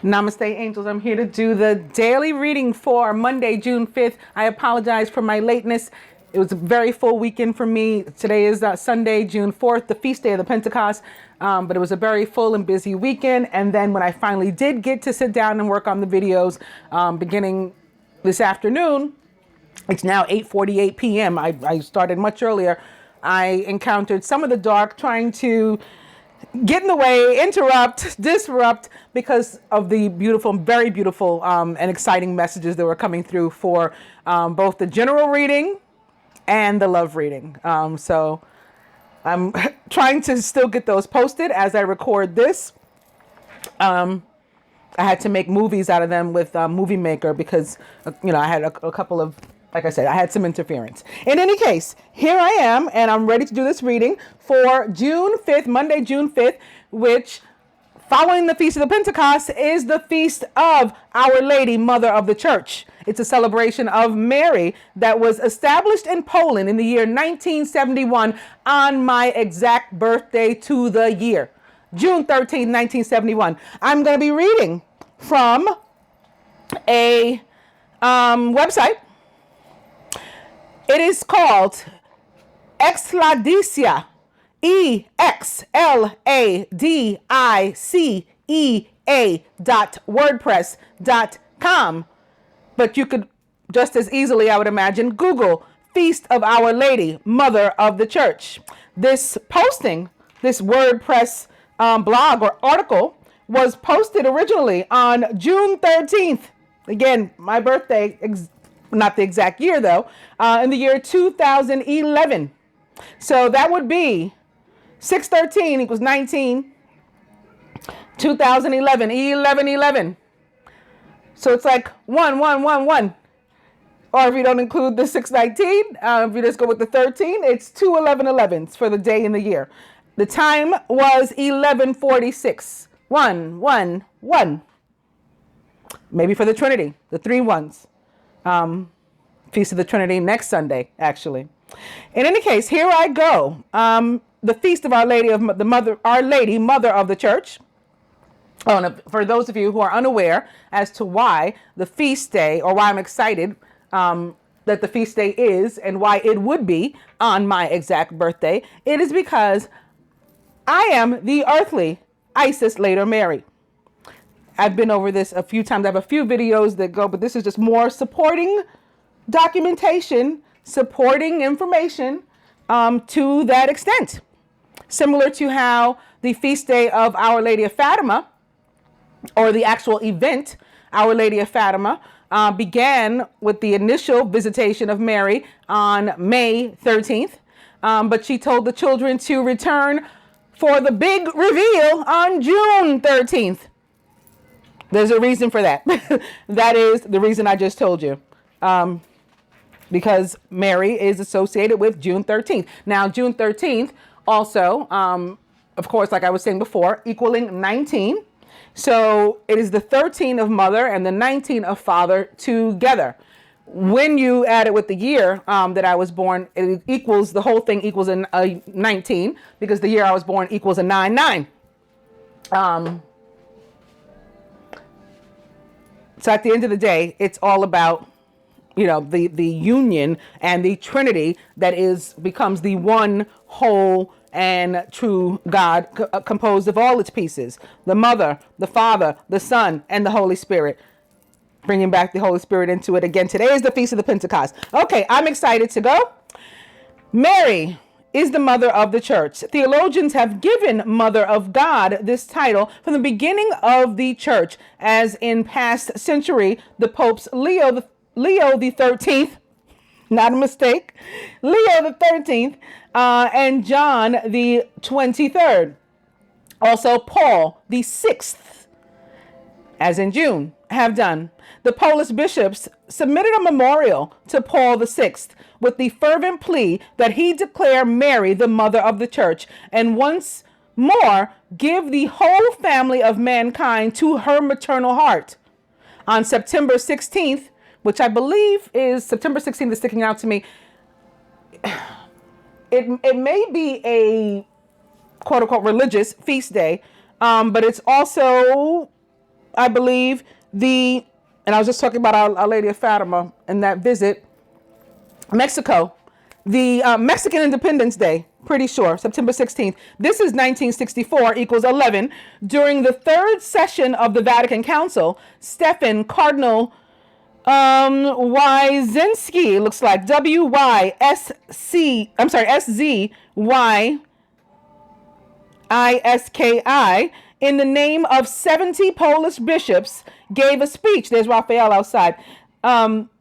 Namaste, angels. I'm here to do the daily reading for Monday, June 5th. I apologize for my lateness. It was a very full weekend for me. Today is Sunday, June 4th, the feast day of the Pentecost. But it was a very full and busy weekend. And then when I finally did get to sit down and work on the videos beginning this afternoon, it's now 8:48 p.m. I started much earlier. I encountered some of the dark trying to get in the way, interrupt, disrupt, because of the beautiful, very beautiful and exciting messages that were coming through for both the general reading and the love reading. So I'm trying to still get those posted as I record this. I had to make movies out of them with Movie Maker because, I had a couple of, like I said, I had some interference. In any case, here I am, and I'm ready to do this reading for June 5th, Monday, June 5th, which, following the Feast of the Pentecost, is the Feast of Our Lady, Mother of the Church. It's a celebration of Mary that was established in Poland in the year 1971 on my exact birthday to the year, June 13th, 1971. I'm going to be reading from a website. It is called Exladicia, EXLADICEA.wordpress.com. But you could just as easily, I would imagine, Google Feast of Our Lady, Mother of the Church. This posting, this WordPress blog or article, was posted originally on June 13th. Again, my birthday, not the exact year though, in the year 2011. So that would be 613 equals 19, 2011, 1111. So it's like 1111. Or if you don't include the 619, if you just go with the 13, it's 2 1111s for the day and the year. The time was 11:46. 111. Maybe for the Trinity, the three ones. Feast of the Trinity next Sunday, actually. In any case, here I go. The Feast of Our Lady of the Mother, Our Lady, Mother of the Church. Oh, and for those of you who are unaware as to why the feast day, or why I'm excited that the feast day is, and why it would be on my exact birthday, it is because I am the earthly Isis, later Mary. I've been over this a few times. I have a few videos that go, but this is just more supporting documentation, supporting information to that extent. Similar to how the feast day of Our Lady of Fatima, or the actual event, Our Lady of Fatima, began with the initial visitation of Mary on May 13th. But she told the children to return for the big reveal on June 13th. There's a reason for that. That is the reason I just told you. Because Mary is associated with June 13th. Now, June 13th also, of course, like I was saying before, equaling 19. So it is the 13 of mother and the 19 of father together. When you add it with the year that I was born, it equals, the whole thing equals a 19, because the year I was born equals a 9-9. So at the end of the day, it's all about, the union and the Trinity that becomes the one whole and true God, composed of all its pieces: the Mother, the Father, the Son, and the Holy Spirit. Bringing back the Holy Spirit into it again. Today is the Feast of the Pentecost. Okay, I'm excited to go. Mary is the Mother of the Church. Theologians have given Mother of God this title from the beginning of the Church, as in past century, the Popes Leo the 13th, not a mistake, Leo the 13th, and John the 23rd. Also Paul the 6th, as in June, have done. The Polish bishops submitted a memorial to Paul VI with the fervent plea that he declare Mary the Mother of the Church, and once more give the whole family of mankind to her maternal heart. On September 16th, which I believe is September 16th is sticking out to me, it may be a quote unquote religious feast day, but it's also I believe, and I was just talking about Our Lady of Fatima and that visit, Mexico, the Mexican Independence Day, pretty sure, September 16th. This is 1964 equals 11. During the third session of the Vatican Council, Stephen Cardinal Wyszynski, looks like Wyszynski, in the name of 70 Polish bishops, gave a speech. There's Raphael outside.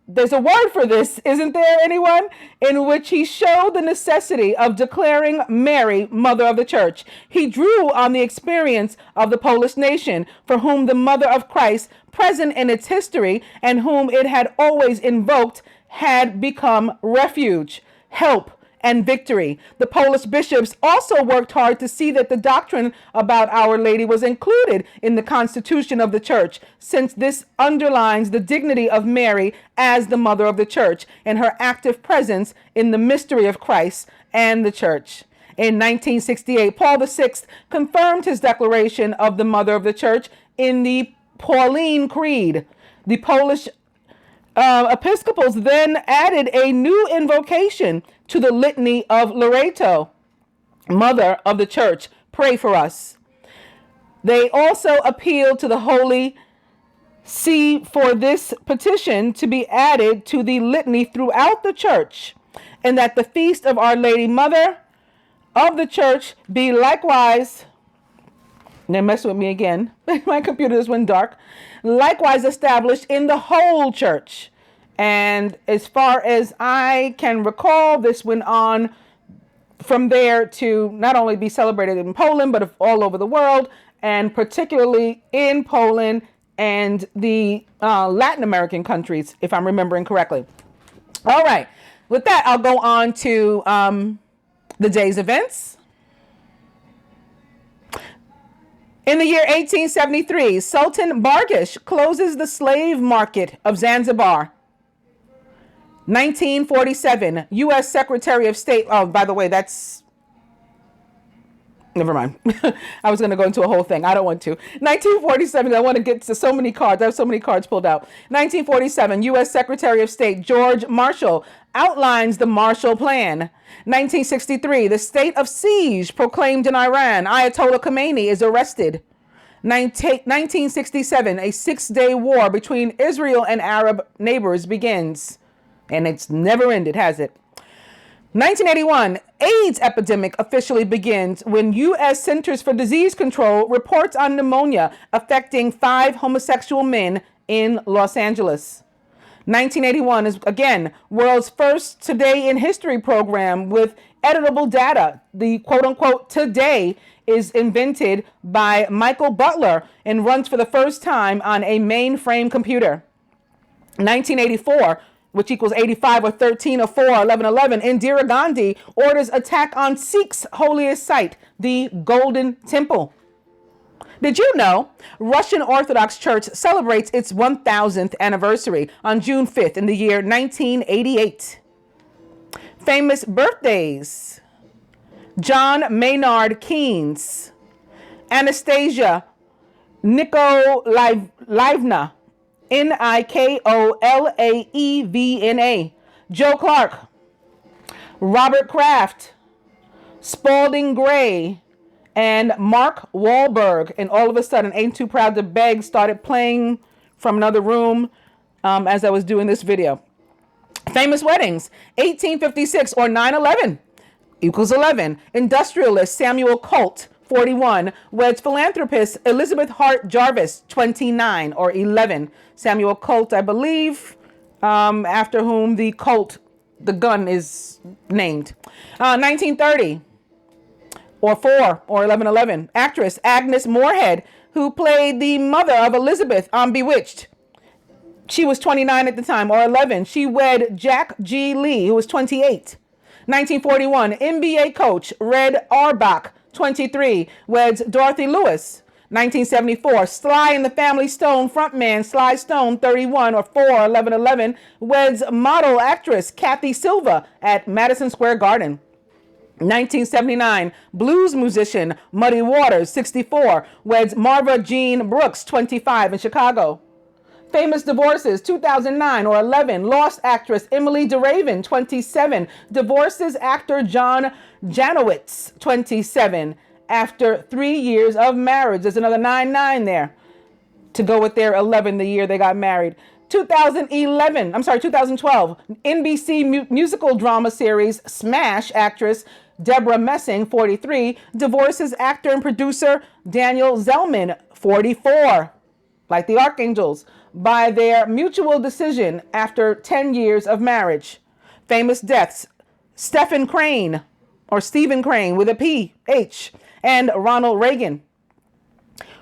There's a word for this, isn't there, anyone? In which he showed the necessity of declaring Mary Mother of the Church. He drew on the experience of the Polish nation, for whom the Mother of Christ, present in its history, and whom it had always invoked, had become refuge, help, and victory. The Polish bishops also worked hard to see that the doctrine about Our Lady was included in the constitution of the church, since this underlines the dignity of Mary as the Mother of the Church and her active presence in the mystery of Christ and the church. In 1968, Paul VI confirmed his declaration of the Mother of the Church in the Pauline Creed. The Polish Episcopals then added a new invocation to the Litany of Loreto, Mother of the Church, pray for us. They also appealed to the Holy See for this petition to be added to the litany throughout the church, and that the feast of Our Lady Mother of the Church be likewise, they're messing with me again, my computer just went dark, likewise established in the whole church. And as far as I can recall, this went on from there to not only be celebrated in Poland, but all over the world, and particularly in Poland and the Latin American countries, if I'm remembering correctly. All right. With that, I'll go on to the day's events. In the year 1873, Sultan Bargash closes the slave market of Zanzibar. 1947, U.S. Secretary of State. Oh, by the way, that's... Never mind. I was going to go into a whole thing. I don't want to. 1947, I want to get to so many cards. I have so many cards pulled out. 1947, U.S. Secretary of State George Marshall outlines the Marshall Plan. 1963, the state of siege proclaimed in Iran. Ayatollah Khomeini is arrested. 1967, a 6-day war between Israel and Arab neighbors begins. And it's never ended, has it? 1981, AIDS epidemic officially begins when U.S. Centers for Disease Control reports on pneumonia affecting 5 homosexual men in Los Angeles. 1981 is, again, world's first Today in History program with editable data. The quote-unquote Today is invented by Michael Butler and runs for the first time on a mainframe computer. 1984, which equals 85 or 13 or 4 or 11, Indira Gandhi orders attack on Sikhs' holiest site, the Golden Temple. Did you know Russian Orthodox Church celebrates its 1000th anniversary on June 5th in the year 1988? Famous birthdays: John Maynard Keynes, Anastasia Nikolaevna, Nikolaevna, Joe Clark, Robert Kraft, Spalding Gray, and Mark Wahlberg. And all of a sudden, Ain't Too Proud to Beg started playing from another room as I was doing this video. Famous weddings: 1856 or 9/11 equals 11. Industrialist Samuel Colt, 41, weds philanthropist Elizabeth Hart Jarvis, 29 or 11. Samuel Colt, I believe, after whom the Colt, the gun, is named. 1930 or 4 or 11. Actress Agnes Moorehead, who played the mother of Elizabeth on Bewitched. She was 29 at the time, or 11. She wed Jack G. Lee, who was 28. 1941, NBA coach Red Auerbach, 23, weds Dorothy Lewis. 1974, Sly and the Family Stone frontman Sly Stone, 31 or 4, 11, weds model actress Kathy Silva at Madison Square Garden. 1979, blues musician Muddy Waters, 64, weds Marva Jean Brooks, 25, in Chicago. Famous divorces, 2009 or 11, Lost actress Emily DeRaven, 27, divorces actor John Janowitz, 27, after 3 years of marriage. There's another 9-9 there to go with their 11, the year they got married. 2012, NBC musical drama series Smash actress Deborah Messing, 43, divorces actor and producer Daniel Zellman, 44, like the Archangels, by their mutual decision after 10 years of marriage. Famous deaths, Stephen Crane, or Stephen Crane with a P-H, and Ronald Reagan.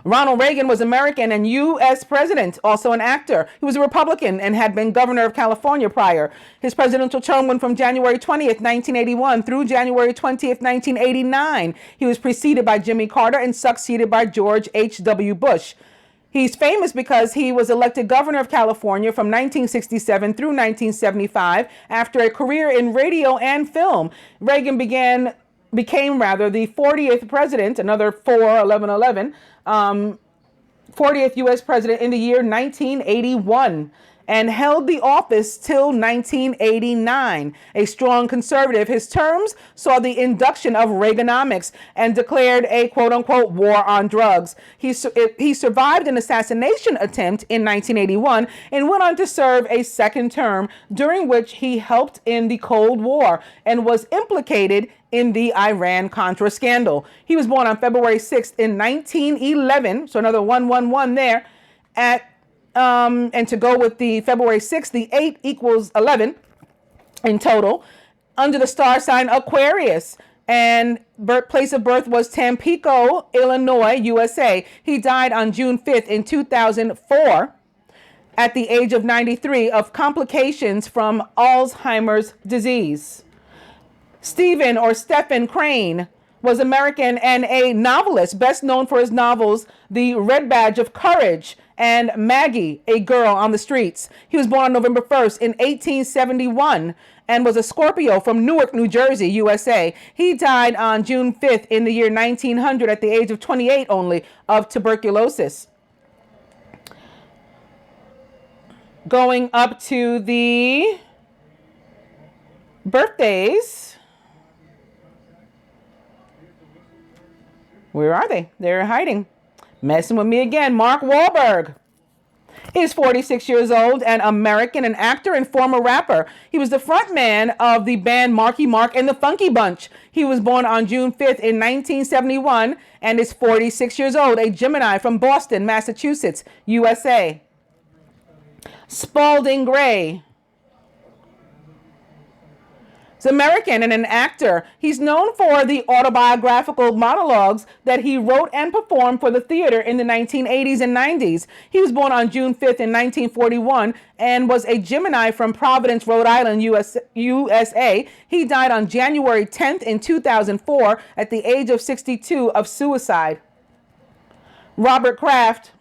Ronald Reagan was American and U.S. president, also an actor. He was a Republican and had been governor of California prior. His presidential term went from January 20th, 1981 through January 20th, 1989. He was preceded by Jimmy Carter and succeeded by George H.W. Bush. He's famous because he was elected governor of California from 1967 through 1975 after a career in radio and film. Reagan became the 40th president, another 4-11-11, 40th U.S. president in the year 1981, and held the office till 1989. A strong conservative, his terms saw the induction of Reaganomics and declared a quote-unquote war on drugs. He survived an assassination attempt in 1981 and went on to serve a second term, during which he helped in the Cold War and was implicated in the Iran-Contra scandal. He was born on February 6th in 1911, so another 111 there, and to go with the February 6th, the 8 equals 11 in total, under the star sign Aquarius. And place of birth was Tampico, Illinois, USA. He died on June 5th in 2004 at the age of 93 of complications from Alzheimer's disease. Stephen Crane was American and a novelist, best known for his novels The Red Badge of Courage and Maggie, a Girl on the Streets. He was born on November 1st in 1871 and was a Scorpio from Newark, New Jersey, USA. He died on June 5th in the year 1900 at the age of 28 only of tuberculosis. Going up to the birthdays. Where are they? They're hiding. Messing with me again. Mark Wahlberg is 46 years old, an American, an actor, and former rapper. He was the frontman of the band Marky Mark and the Funky Bunch. He was born on June 5th in 1971 and is 46 years old, a Gemini from Boston, Massachusetts, USA. Spalding Gray is American and an actor. He's known for the autobiographical monologues that he wrote and performed for the theater in the 1980s and 90s. He was born on June 5th in 1941 and was a Gemini from Providence, Rhode Island, USA. He died on January 10th in 2004 at the age of 62 of suicide. Robert Kraft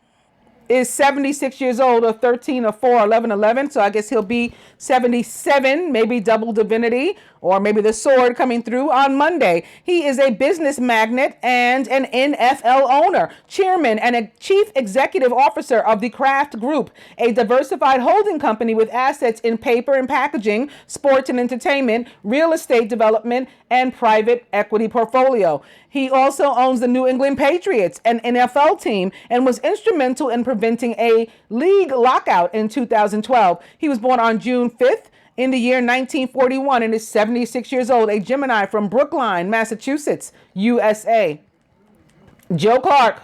is 76 years old, or 13 or 4, 11, 11. So I guess he'll be 77, maybe double divinity, or maybe the sword coming through on Monday. He is a business magnate and an NFL owner, chairman, and a chief executive officer of the Kraft Group, a diversified holding company with assets in paper and packaging, sports and entertainment, real estate development, and private equity portfolio. He also owns the New England Patriots, an NFL team, and was instrumental in preventing a league lockout in 2012. He was born on June 5th in the year 1941 and is 76 years old, a Gemini from Brookline, Massachusetts, USA. Joe Clark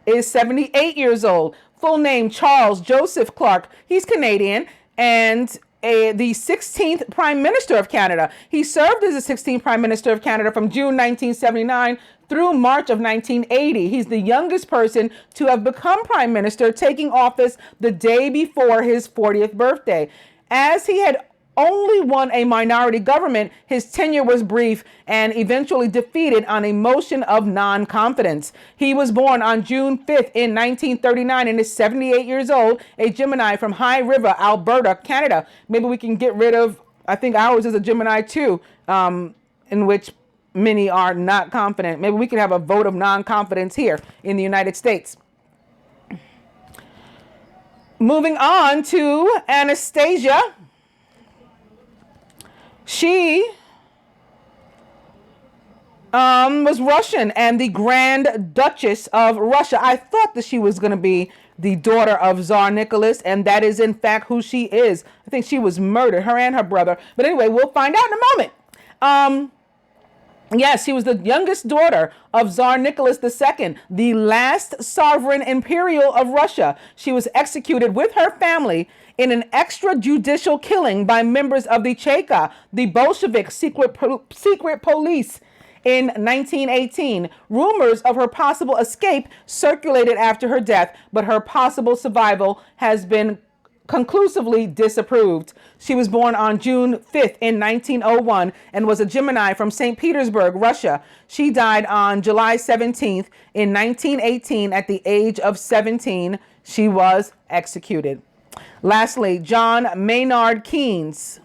is 78 years old. Full name Charles Joseph Clark. He's Canadian and the 16th Prime Minister of Canada. He served as the 16th Prime Minister of Canada from June 1979 through March of 1980. He's the youngest person to have become Prime Minister, taking office the day before his 40th birthday. As he had only won a minority government, his tenure was brief and eventually defeated on a motion of non-confidence. He was born on June 5th in 1939 and is 78 years old, a Gemini from High River, Alberta, Canada. Maybe we can get rid of, I think ours is a Gemini too, in which many are not confident. Maybe we could have a vote of non-confidence here in the United States. Moving on to Anastasia. She was Russian and the Grand Duchess of Russia. I thought that she was going to be the daughter of Tsar Nicholas, and that is in fact who she is. I think she was murdered, her and her brother. But anyway, we'll find out in a moment. Yes, she was the youngest daughter of Tsar Nicholas II, the last sovereign imperial of Russia. She was executed with her family in an extrajudicial killing by members of the Cheka, the Bolshevik secret police, in 1918. Rumors of her possible escape circulated after her death, but her possible survival has been conclusively disapproved. She was born on June 5th in 1901 and was a Gemini from St. Petersburg, Russia. She died on July 17th in 1918 at the age of 17. She was executed. Lastly, John Maynard Keynes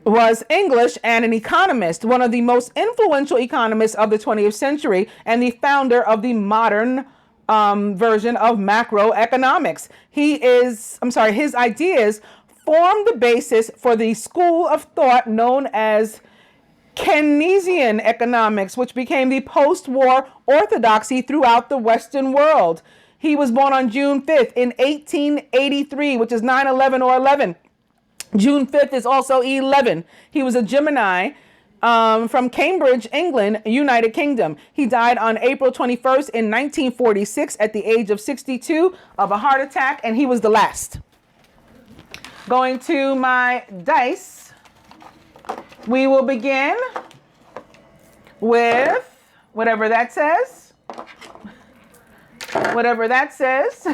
was English and an economist, one of the most influential economists of the 20th century and the founder of the modern version of macroeconomics. His ideas formed the basis for the school of thought known as Keynesian economics, which became the post-war orthodoxy throughout the Western world. He was born on June 5th in 1883, which is 9/11 or 11. June 5th is also 11. He was a Gemini from Cambridge, England, United Kingdom. He died on April 21st in 1946 at the age of 62 of a heart attack, and he was the last. Going to my dice, we will begin with whatever that says. Whatever that says.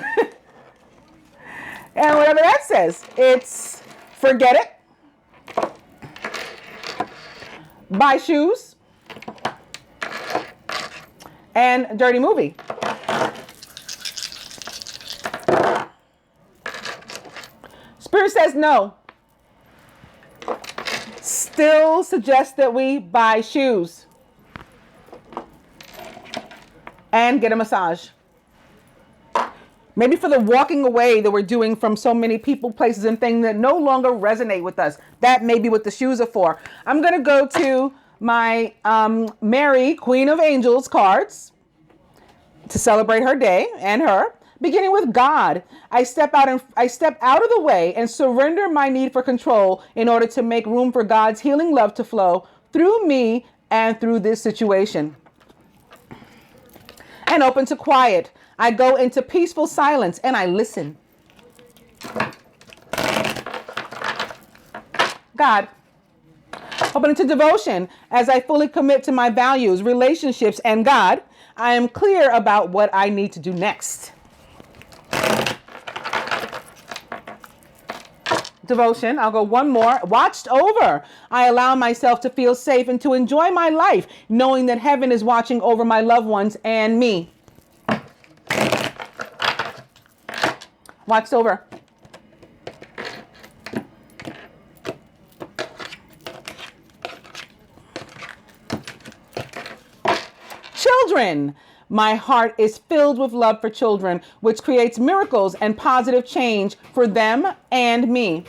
And whatever that says, it's forget it. Buy shoes, and dirty movie. Spirit says no. Still suggests that we buy shoes and get a massage. Maybe for the walking away that we're doing from so many people, places, and things that no longer resonate with us. That may be what the shoes are for. I'm going to go to my Mary, Queen of Angels cards to celebrate her day and her. Beginning with God, I step out of the way and surrender my need for control in order to make room for God's healing love to flow through me and through this situation. And open to quiet. I go into peaceful silence and I listen. God. Open into devotion as I fully commit to my values, relationships, and God. I am clear about what I need to do next. Devotion. I'll go one more. Watched over. I allow myself to feel safe and to enjoy my life, knowing that heaven is watching over my loved ones and me. Watched over. Children. My heart is filled with love for children, which creates miracles and positive change for them and me.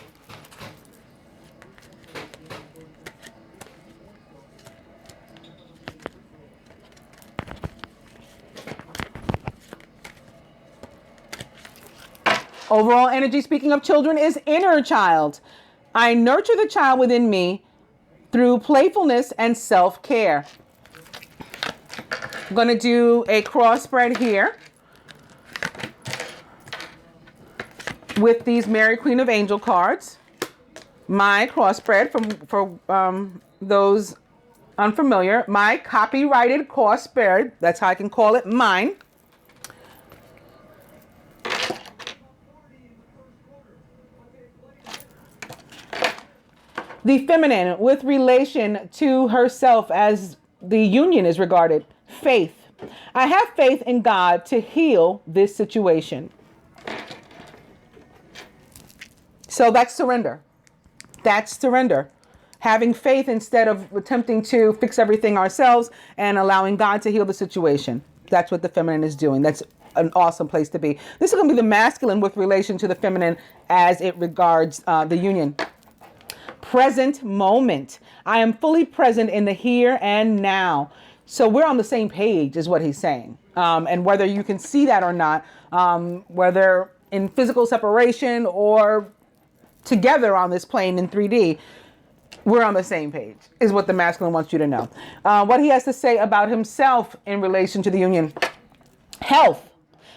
Overall energy, speaking of children, is inner child. I nurture the child within me through playfulness and self-care. I'm going to do a cross spread here with these Mary Queen of Angel cards. My cross spread for those unfamiliar, my copyrighted cross spread, that's how I can call it, mine. The feminine with relation to herself as the union is regarded. Faith. I have faith in God to heal this situation. So that's surrender. That's surrender. Having faith instead of attempting to fix everything ourselves and allowing God to heal the situation. That's what the feminine is doing. That's an awesome place to be. This is going to be the masculine with relation to the feminine as it regards the union. Present moment. I am fully present in the here and now. So we're on the same page is what he's saying. And whether you can see that or not, whether in physical separation or together on this plane in 3D, we're on the same page is what the masculine wants you to know. What he has to say about himself in relation to the union. Health.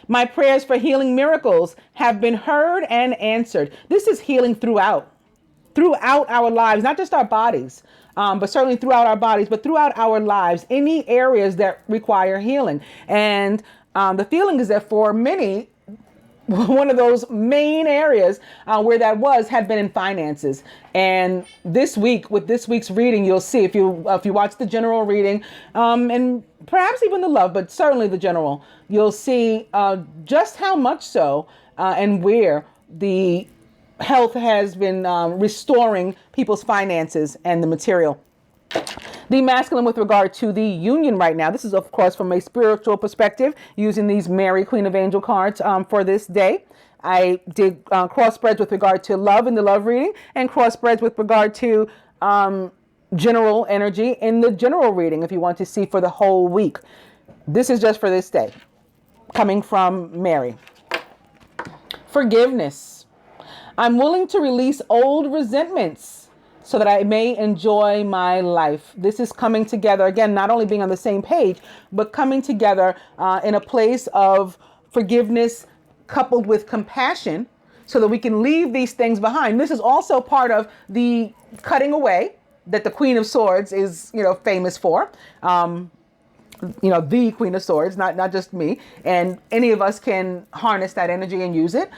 My prayers for healing miracles have been heard and answered. This is healing throughout our lives, not just our bodies, but certainly throughout our bodies, but throughout our lives, any areas that require healing. And the feeling is that for many, one of those main areas where that had been in finances. And this week, with this week's reading, you'll see if you watch the general reading, and perhaps even the love, but certainly the general, you'll see just how much so and where the health has been restoring people's finances and the material. The masculine with regard to the union right now. This is, of course, from a spiritual perspective, using these Mary, Queen of Angel cards for this day. I did cross spreads with regard to love in the love reading and cross spreads with regard to general energy in the general reading if you want to see for the whole week. This is just for this day, coming from Mary. Forgiveness. I'm willing to release old resentments so that I may enjoy my life. This is coming together, again, not only being on the same page, but coming together in a place of forgiveness coupled with compassion so that we can leave these things behind. This is also part of the cutting away that the Queen of Swords is, famous for. The Queen of Swords, not just me. And any of us can harness that energy and use it.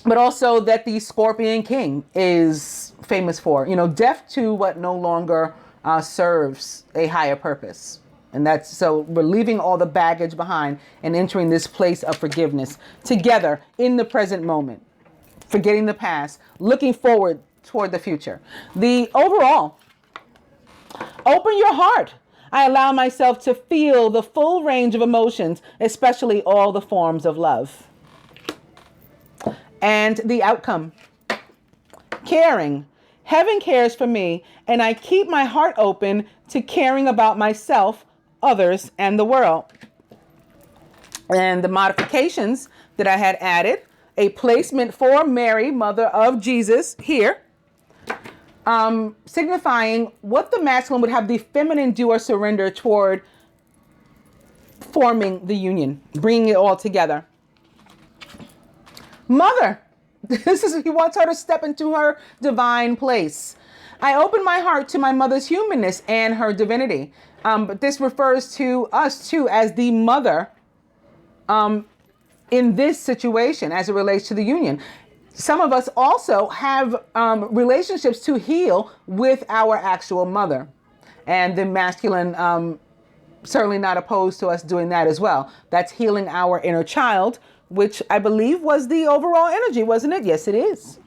But also that the Scorpion King is famous for, deaf to what no longer serves a higher purpose. And so we're leaving all the baggage behind and entering this place of forgiveness together in the present moment, forgetting the past, looking forward toward the future. The overall, open your heart. I allow myself to feel the full range of emotions, especially all the forms of love. And the outcome, caring. Heaven cares for me, and I keep my heart open to caring about myself, others, and the world. And the modifications that I had added, a placement for Mary, mother of Jesus, here, signifying what the masculine would have the feminine do or surrender toward forming the union, bringing it all together. Mother, he wants her to step into her divine place. I open my heart to my mother's humanness and her divinity. But this refers to us too as the mother in this situation as it relates to the union. Some of us also have relationships to heal with our actual mother. And the masculine certainly not opposed to us doing that as well. That's healing our inner child, which I believe was the overall energy, wasn't it? Yes, it is.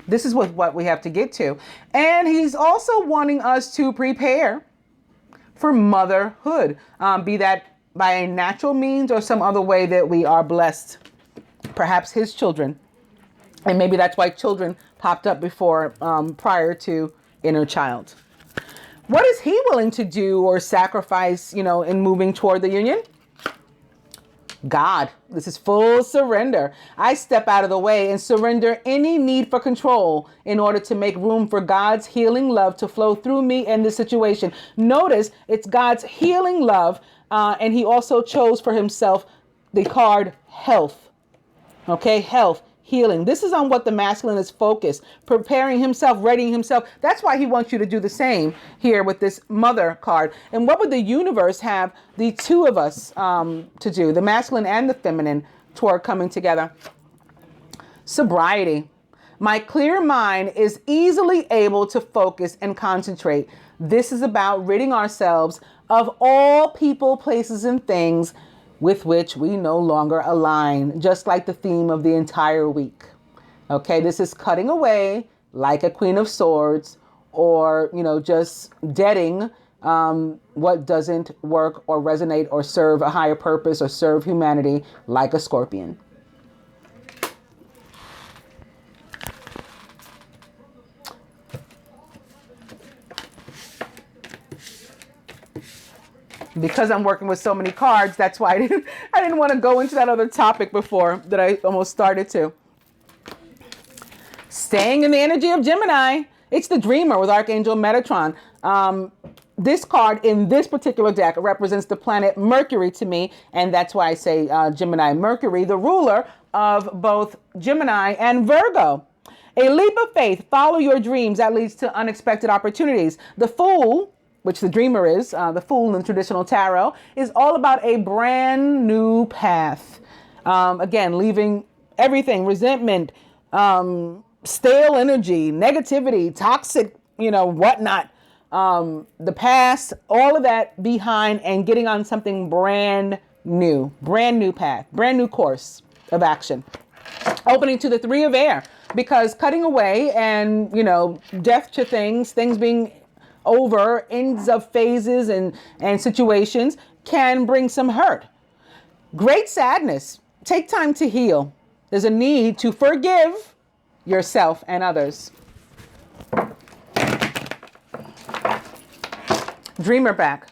This is what we have to get to. And he's also wanting us to prepare for motherhood, be that by a natural means or some other way that we are blessed, perhaps his children. And maybe that's why children popped up before, prior to inner child. What is he willing to do or sacrifice, in moving toward the union? God. This is full surrender. I step out of the way and surrender any need for control in order to make room for God's healing love to flow through me in this situation. Notice it's God's healing love, and he also chose for himself the card health. Okay, health. Healing. This is on what the masculine is focused, preparing himself, readying himself. That's why he wants you to do the same here with this mother card. And what would the universe have the two of us to do, the masculine and the feminine, toward coming together? Sobriety. My clear mind is easily able to focus and concentrate. This is about ridding ourselves of all people, places, and things with which we no longer align, just like the theme of the entire week. Okay, this is cutting away, like a Queen of Swords, or, just deading what doesn't work or resonate or serve a higher purpose or serve humanity, like a Scorpion. Because I'm working with so many cards, that's why I didn't want to go into that other topic before that I almost started to. Staying in the energy of Gemini, it's the Dreamer with Archangel Metatron. This card in this particular deck represents the planet Mercury to me, and that's why I say Gemini. Mercury, the ruler of both Gemini and Virgo. A leap of faith, follow your dreams, that leads to unexpected opportunities. The Fool, which the Dreamer is, the Fool in the traditional tarot, is all about a brand new path. Again, leaving everything, resentment, stale energy, negativity, toxic, whatnot, the past, all of that behind, and getting on something brand new path, brand new course of action. Opening to the Three of Air, because cutting away and, death to things being over, ends of phases and situations can bring some hurt. Great sadness. Take time to heal. There's a need to forgive yourself and others. Dreamer back.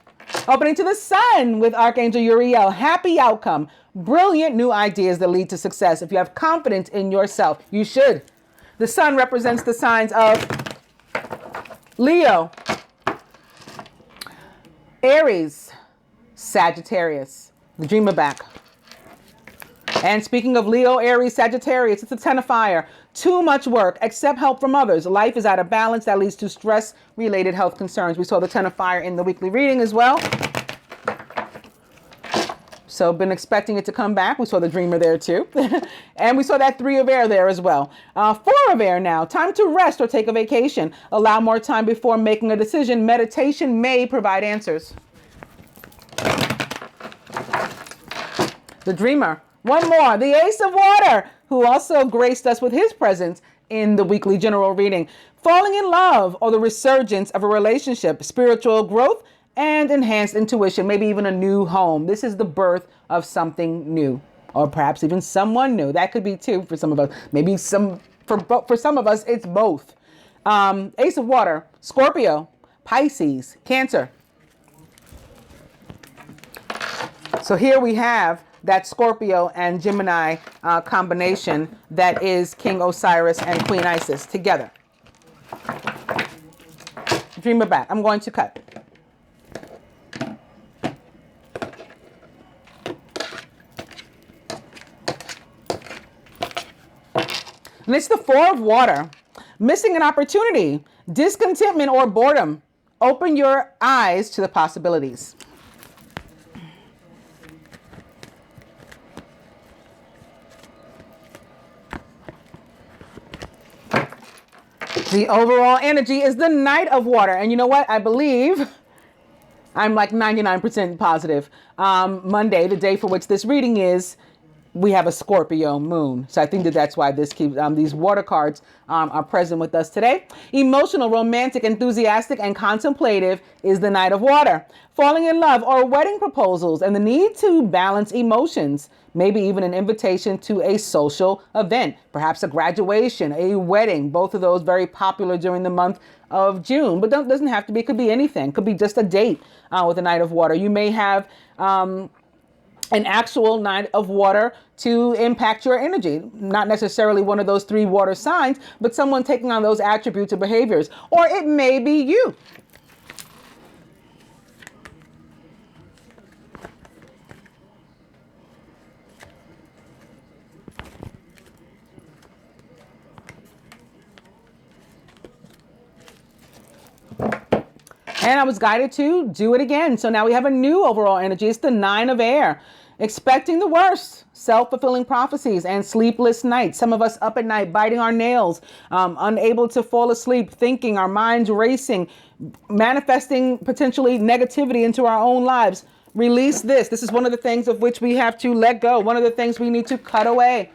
Opening to the Sun with Archangel Uriel. Happy outcome. Brilliant new ideas that lead to success. If you have confidence in yourself, you should. The Sun represents the signs of Leo, Aries, Sagittarius. The Dreamer back. And speaking of Leo, Aries, Sagittarius, it's a 10 of fire. Too much work. Accept help from others. Life is out of balance. That leads to stress-related health concerns. We saw the 10 of fire in the weekly reading as well. So been expecting it to come back. We saw the Dreamer there too. And we saw that 3 of Air there as well. 4 of Air now. Time to rest or take a vacation. Allow more time before making a decision. Meditation may provide answers. The Dreamer. One more. The Ace of Water, who also graced us with his presence in the weekly general reading. Falling in love or the resurgence of a relationship. Spiritual growth and enhanced intuition, maybe even a new home. This is the birth of something new, or perhaps even someone new. That could be too for some of us. Maybe for some of us, it's both. Ace of Water, Scorpio, Pisces, Cancer. So here we have that Scorpio and Gemini combination that is King Osiris and Queen Isis together. Dreamer back. I'm going to cut. And it's the 4 of Water. Missing an opportunity, discontentment, or boredom. Open your eyes to the possibilities. The overall energy is the Knight of Water. And you know what? I believe I'm like 99% positive. Monday, the day for which this reading is, we have a Scorpio moon. So I think that's why this keeps these water cards are present with us today. Emotional, romantic, enthusiastic, and contemplative is the Knight of Water. Falling in love or wedding proposals and the need to balance emotions. Maybe even an invitation to a social event, perhaps a graduation, a wedding. Both of those very popular during the month of June, but doesn't have to be. It could be anything. Could be just a date with the Knight of Water. You may have an actual Knight of Water to impact your energy. Not necessarily one of those 3 water signs, but someone taking on those attributes or behaviors. Or it may be you. And I was guided to do it again. So now we have a new overall energy. It's the 9 of Air. Expecting the worst, self-fulfilling prophecies, and sleepless nights. Some of us up at night biting our nails, unable to fall asleep, thinking, our minds racing, manifesting potentially negativity into our own lives. Release this. This is one of the things of which we have to let go. One of the things we need to cut away.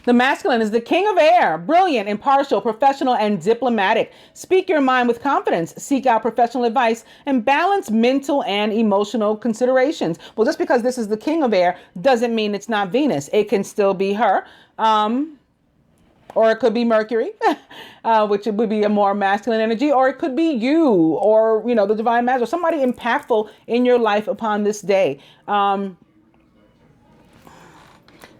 The masculine is the king of air, brilliant, impartial, professional, and diplomatic. Speak your mind with confidence, seek out professional advice, and balance mental and emotional considerations. Well, just because this is the king of air doesn't mean it's not Venus. It can still be her. Or it could be Mercury, which would be a more masculine energy, or it could be you, or, the divine master, somebody impactful in your life upon this day.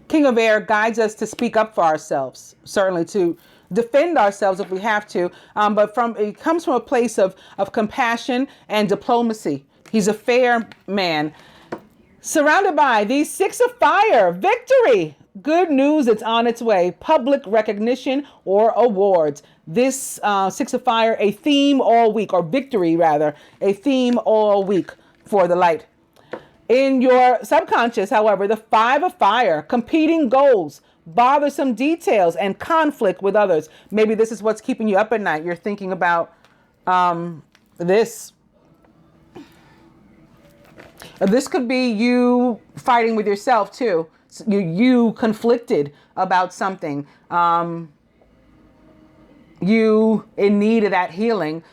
King of Air guides us to speak up for ourselves, certainly to defend ourselves if we have to, but it comes from a place of compassion and diplomacy. He's a fair man. Surrounded by these 6 of fire, victory, good news, it's on its way, public recognition or awards. This 6 of fire, a theme all week, or victory rather, a theme all week for the light. In your subconscious, however, the 5 of fire, competing goals, bothersome details, and conflict with others. Maybe this is what's keeping you up at night. You're thinking about this. This could be you fighting with yourself too. You conflicted about something. You in need of that healing,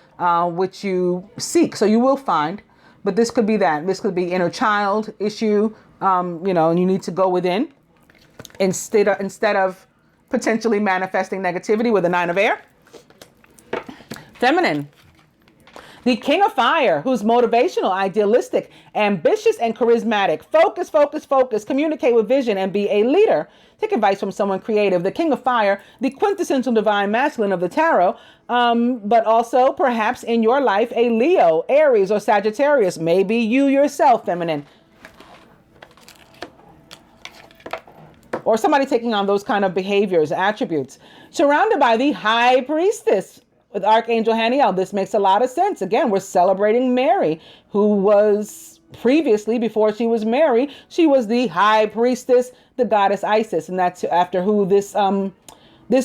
which you seek. So you will find. But this could be that. This could be inner child issue, and you need to go within instead of potentially manifesting negativity with a 9 of air. Feminine. The king of fire, who's motivational, idealistic, ambitious, and charismatic. Focus, focus, focus. Communicate with vision and be a leader. Take advice from someone creative. The king of fire, the quintessential divine masculine of the tarot, but also perhaps in your life, a Leo, Aries, or Sagittarius. Maybe you yourself, feminine. Or somebody taking on those kind of behaviors, attributes. Surrounded by the high priestess with Archangel Haniel. This makes a lot of sense. Again, we're celebrating Mary, who was previously, before she was Mary, she was the high priestess, the goddess Isis. And that's after who this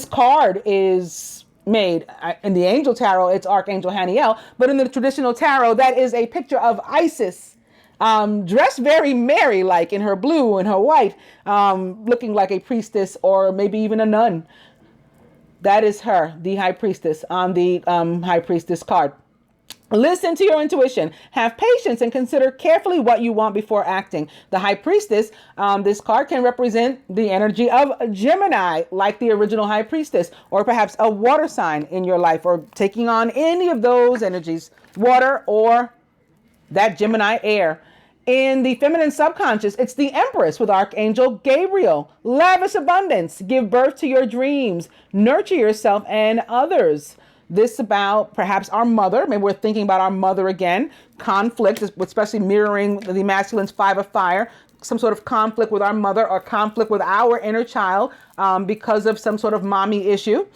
card is made. In the angel tarot, it's Archangel Haniel. But in the traditional tarot, that is a picture of Isis, dressed very Mary-like in her blue and her white, looking like a priestess or maybe even a nun. That is her, the high priestess, on the high priestess card. Listen to your intuition. Have patience and consider carefully what you want before acting. The high priestess, this card can represent the energy of Gemini, like the original high priestess, or perhaps a water sign in your life, or taking on any of those energies, water or that Gemini air. In the feminine subconscious, it's the Empress with Archangel Gabriel. Lavish abundance. Give birth to your dreams. Nurture yourself and others. This about perhaps our mother. Maybe we're thinking about our mother again. Conflict, especially mirroring the masculine's 5 of fire. Some sort of conflict with our mother or conflict with our inner child because of some sort of mommy issue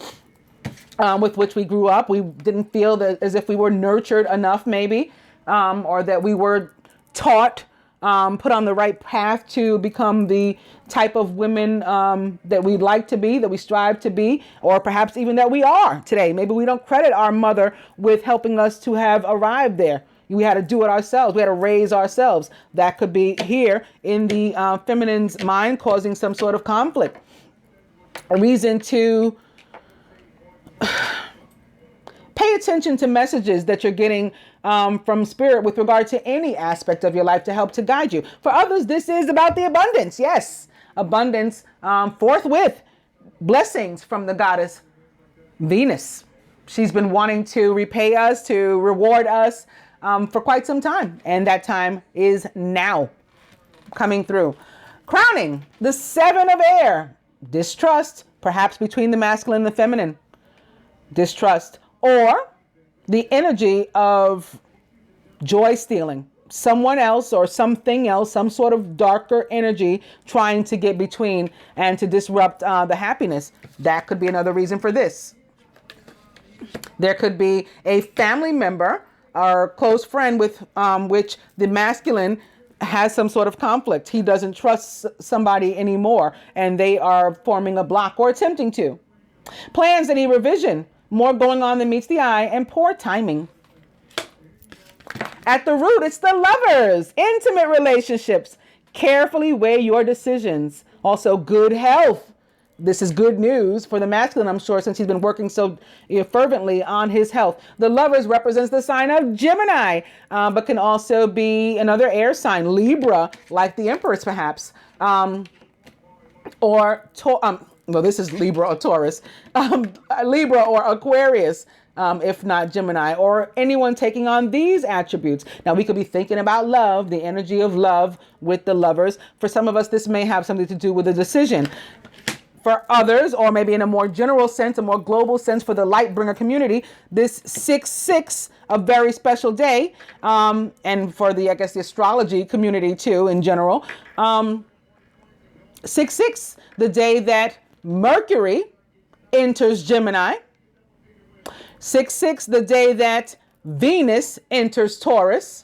with which we grew up. We didn't feel that as if we were nurtured enough, maybe, or that we were taught, put on the right path to become the type of women that we'd like to be, that we strive to be, or perhaps even that we are today. Maybe we don't credit our mother with helping us to have arrived there. We had to do it ourselves. We had to raise ourselves. That could be here in the feminine's mind, causing some sort of conflict. A reason to pay attention to messages that you're getting from spirit with regard to any aspect of your life to help to guide you. For others, this is about the abundance. Yes, abundance forthwith. Blessings from the goddess Venus. She's been wanting to repay us, to reward us for quite some time. And that time is now coming through. Crowning the 7 of air. Distrust, perhaps between the masculine and the feminine. Distrust. Or the energy of joy stealing. Someone else or something else, some sort of darker energy trying to get between and to disrupt the happiness. That could be another reason for this. There could be a family member or close friend with which the masculine has some sort of conflict. He doesn't trust somebody anymore and they are forming a block or attempting to. Plans that need revision. More going on than meets the eye, and poor timing. At the root, it's the lovers, intimate relationships. Carefully weigh your decisions. Also, good health. This is good news for the masculine, I'm sure, since he's been working so fervently on his health. The Lovers represents the sign of Gemini, but can also be another air sign, Libra, like the Empress, perhaps. Well, this is Libra or Taurus, Libra or Aquarius, if not Gemini, or anyone taking on these attributes. Now, we could be thinking about love, the energy of love with the Lovers. For some of us, this may have something to do with a decision. For others, or maybe in a more general sense, a more global sense for the Lightbringer community, this 6/6, a very special day, and for the, I guess, the astrology community too in general. 6/6, the day that Mercury enters Gemini. 6/6, the day that Venus enters Taurus.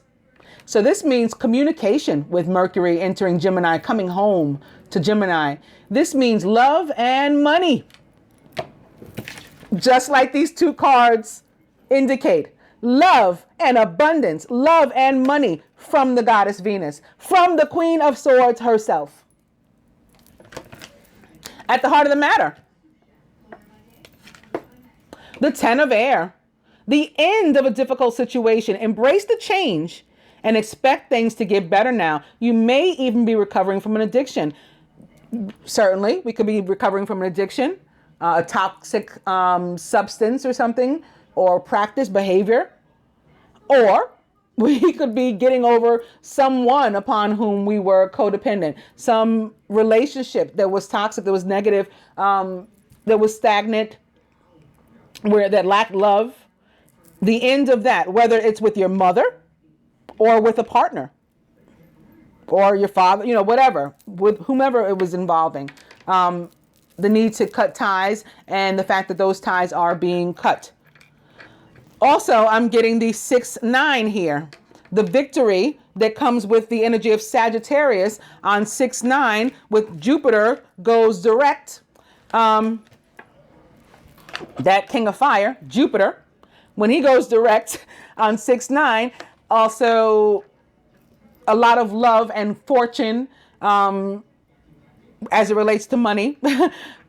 So this means communication with Mercury entering Gemini, coming home to Gemini. This means love and money. Just like these two cards indicate. Love and abundance, love and money from the goddess Venus, from the Queen of Swords herself. At the heart of the matter, the 10 of air, the end of a difficult situation. Embrace the change and expect things to get better now. You may even be recovering from an addiction. Certainly, we could be recovering from an addiction, a toxic substance or something, or practice behavior. Or we could be getting over someone upon whom we were codependent, some relationship that was toxic, that was negative, that was stagnant, that lacked love. The end of that, whether it's with your mother or with a partner or your father, whatever, with whomever it was involving. The need to cut ties and the fact that those ties are being cut. Also, I'm getting the 6/9 here. The victory that comes with the energy of Sagittarius on 6/9 with Jupiter goes direct. That King of Fire, Jupiter, when he goes direct on 6/9, also a lot of love and fortune as it relates to money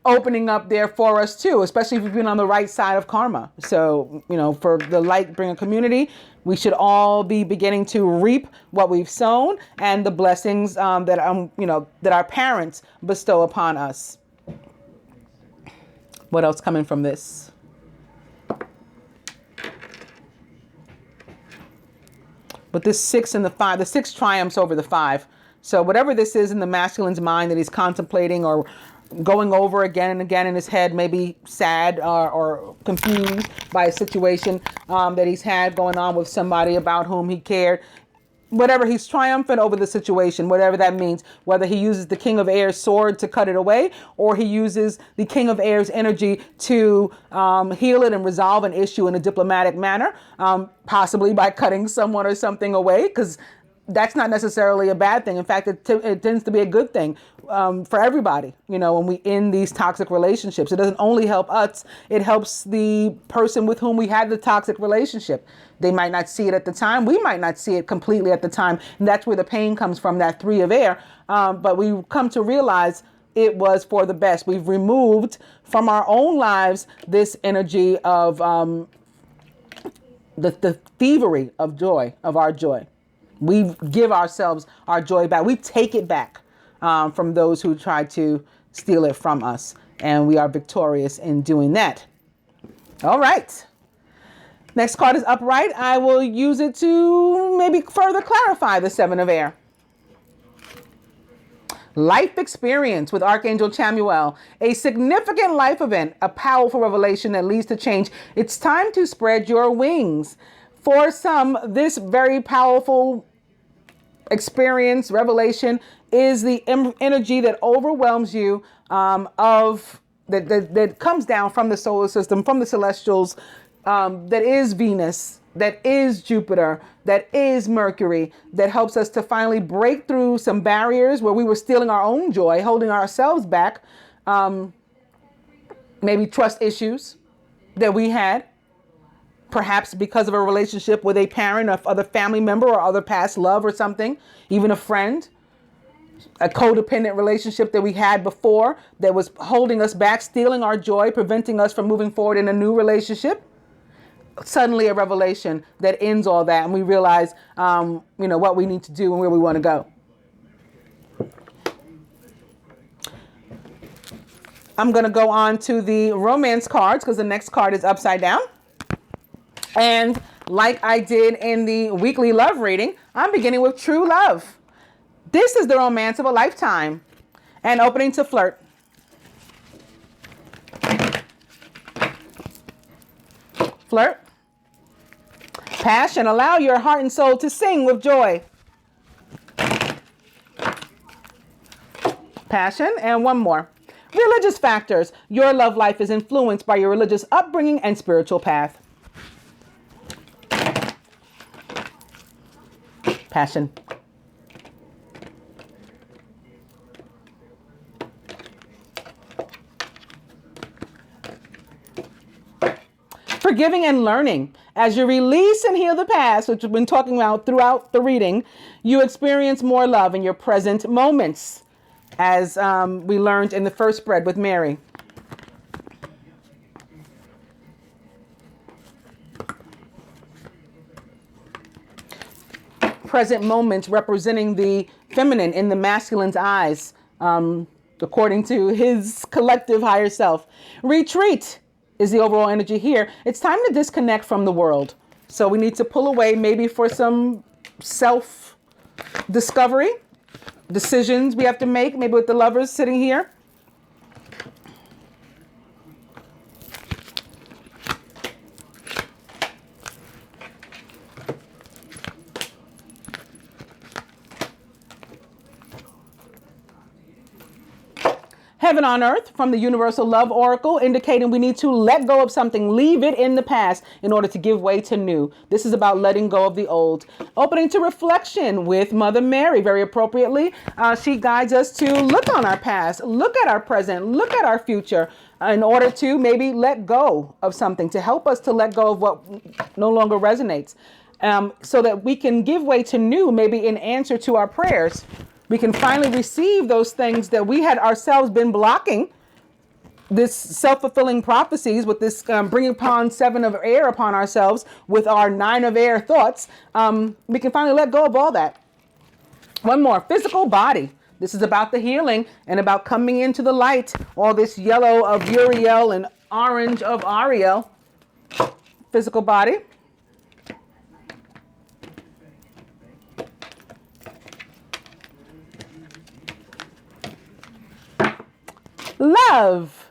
opening up there for us too, especially if we've been on the right side of karma. So, for the Lightbringer community, we should all be beginning to reap what we've sown and the blessings that our parents bestow upon us. What else coming from this? But this 6 and the 5, the 6 triumphs over the 5. So whatever this is in the masculine's mind that he's contemplating or going over again and again in his head, maybe sad or confused by a situation that he's had going on with somebody about whom he cared. Whatever, he's triumphant over the situation, whatever that means, whether he uses the King of Air's sword to cut it away, or he uses the King of Air's energy to heal it and resolve an issue in a diplomatic manner, possibly by cutting someone or something away, because that's not necessarily a bad thing. In fact, it tends to be a good thing for everybody, when we end these toxic relationships. It doesn't only help us, it helps the person with whom we had the toxic relationship. They might not see it at the time. We might not see it completely at the time. And that's where the pain comes from, that 3 of air. But we come to realize it was for the best. We've removed from our own lives this energy of the thievery of joy, of our joy. We give ourselves our joy back. We take it back from those who try to steal it from us. And we are victorious in doing that. All right. Next card is upright. I will use it to maybe further clarify the 7 of air. Life experience with Archangel Chamuel. A significant life event, a powerful revelation that leads to change. It's time to spread your wings. For some, this very powerful experience, revelation, is the energy that overwhelms you, that comes down from the solar system, from the celestials, that is Venus, that is Jupiter, that is Mercury, that helps us to finally break through some barriers where we were stealing our own joy, holding ourselves back, maybe trust issues that we had, perhaps because of a relationship with a parent or other family member or other past love or something, even a friend. a codependent relationship that we had before that was holding us back, stealing our joy, preventing us from moving forward in a new relationship. Suddenly a revelation that ends all that, and we realize, what we need to do and where we want to go. I'm going to go on to the romance cards because the next card is upside down. And like I did in the weekly love reading, I'm beginning with true love. This is the romance of a lifetime. And opening to flirt. Flirt. Passion. Allow your heart and soul to sing with joy. Passion. And one more. Religious factors. Your love life is influenced by your religious upbringing and spiritual path. Passion. Forgiving and learning. As you release and heal the past, which we've been talking about throughout the reading, you experience more love in your present moments, as we learned in the first spread with Mary. Present moments representing the feminine in the masculine's eyes, according to his collective higher self. Retreat is the overall energy here. It's time to disconnect from the world. So we need to pull away maybe for some self-discovery, decisions we have to make, maybe with the lovers sitting here. Heaven on Earth from the Universal Love Oracle, indicating we need to let go of something, leave it in the past in order to give way to new. This is about letting go of the old. Opening to reflection with Mother Mary, very appropriately. She guides us to look on our past, look at our present, look at our future in order to maybe let go of something, to help us to let go of what no longer resonates, so that we can give way to new, maybe in answer to our prayers. We can finally receive those things that we had ourselves been blocking. This self-fulfilling prophecies with this bringing upon 7 of air upon ourselves with our 9 of air thoughts. We can finally let go of all that. One more, physical body. This is about the healing and about coming into the light. All this yellow of Uriel and orange of Ariel. Physical body. Love.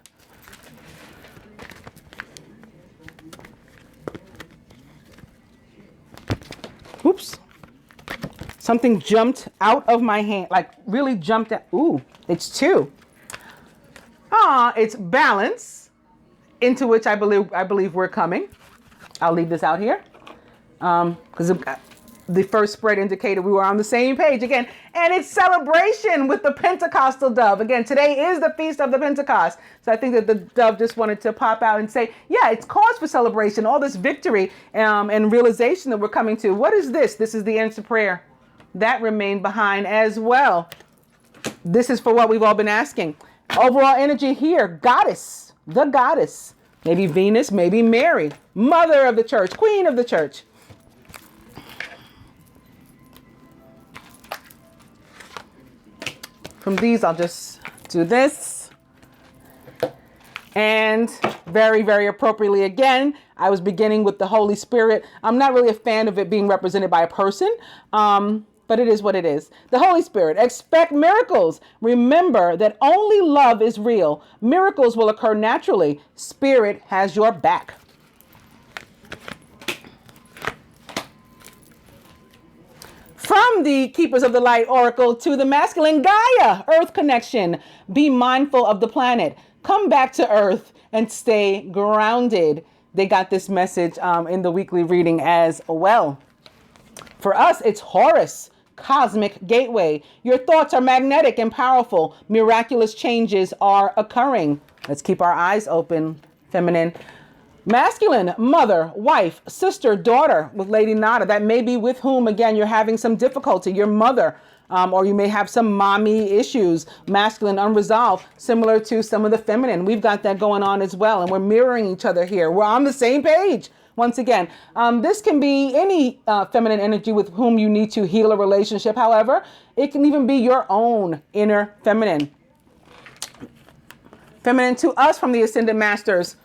Oops. Something jumped out of my hand, like really jumped out. Ooh, it's 2. It's balance, into which I believe we're coming. I'll leave this out here. Because the first spread indicated we were on the same page again. And it's celebration with the Pentecostal dove. Again, today is the Feast of the Pentecost. So I think that the dove just wanted to pop out and say, yeah, it's cause for celebration. All this victory and realization that we're coming to. What is this? This is the answer prayer. That remained behind as well. This is for what we've all been asking. Overall energy here, goddess, the goddess. Maybe Venus, maybe Mary, mother of the church, queen of the church. From these, I'll just do this. And very, very appropriately, again, I was beginning with the Holy Spirit. I'm not really a fan of it being represented by a person, but it is what it is. The Holy Spirit. Expect miracles. Remember that only love is real. Miracles will occur naturally. Spirit has your back. From the Keepers of the Light Oracle to the masculine Gaia, Earth connection. Be mindful of the planet. Come back to Earth and stay grounded. They got this message in the weekly reading as well. For us, it's Horus, cosmic gateway. Your thoughts are magnetic and powerful. Miraculous changes are occurring. Let's keep our eyes open, feminine. Masculine, mother, wife, sister, daughter with Lady Nada. That may be with whom, again, you're having some difficulty. Your mother, or you may have some mommy issues, masculine unresolved, similar to some of the feminine. We've got that going on as well, and we're mirroring each other here. We're on the same page. Once again, this can be any feminine energy with whom you need to heal a relationship. However, it can even be your own inner feminine. Feminine to us from the Ascended Masters.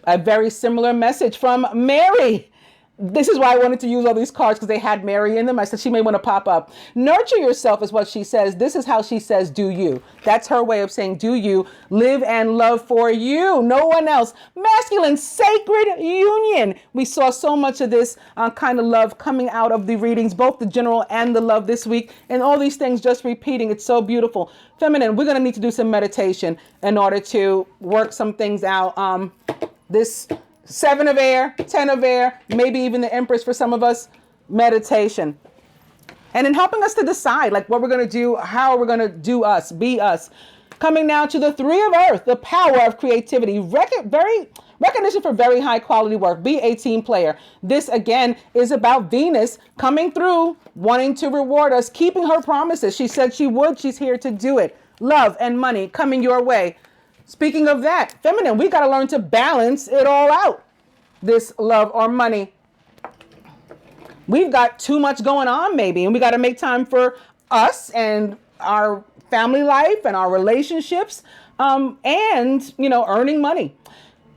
A very similar message from Mary. This is why I wanted to use all these cards, because they had Mary in them. I said she may want to pop up. Nurture yourself is what she says. This is how she says, do you. That's her way of saying, do you. Live and love for you. No one else. Masculine sacred union. We saw so much of this kind of love coming out of the readings, both the general and the love this week. And all these things just repeating. It's so beautiful. Feminine, we're going to need to do some meditation in order to work some things out. This 7 of air, 10 of air, maybe even the Empress for some of us, meditation. And in helping us to decide like what we're going to do, how we're going to do us, be us. Coming now to the 3 of earth, the power of creativity, recognition for very high quality work, be a team player. This again is about Venus coming through, wanting to reward us, keeping her promises. She said she would, she's here to do it. Love and money coming your way. Speaking of that, feminine, we got to learn to balance it all out. This love or money. We've got too much going on maybe, and we got to make time for us and our family life and our relationships, and, you know, earning money.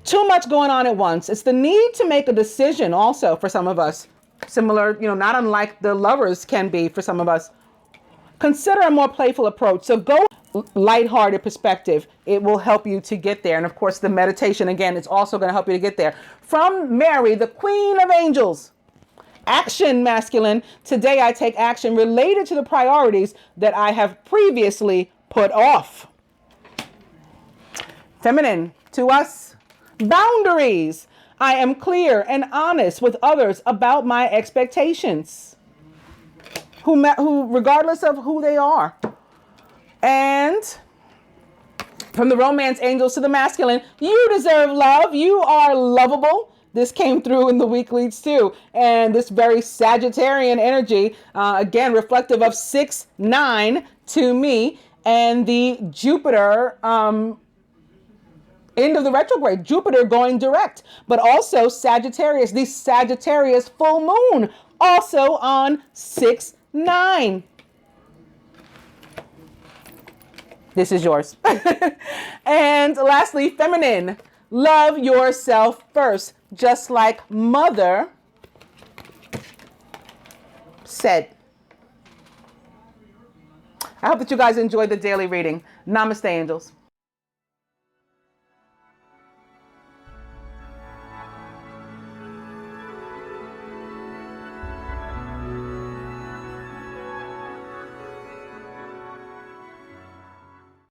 Too much going on at once. It's the need to make a decision also for some of us. Similar, you know, not unlike the lovers can be for some of us. Consider a more playful approach. So go lighthearted perspective. It will help you to get there. And of course, the meditation, again, it's also going to help you to get there. From Mary, the Queen of Angels. Action, masculine. Today I take action related to the priorities that I have previously put off. Feminine, to us, boundaries. I am clear and honest with others about my expectations, who regardless of who they are. And from the romance angels to the masculine, you deserve love. You are lovable. This came through in the weeklies too. And this very Sagittarian energy, again, reflective of 6-9 to me, and the Jupiter, end of the retrograde, Jupiter going direct, but also Sagittarius, the Sagittarius full moon, also on 6-9. This is yours. And lastly, feminine, love yourself first, just like Mother said. I hope that you guys enjoyed the daily reading. Namaste, angels.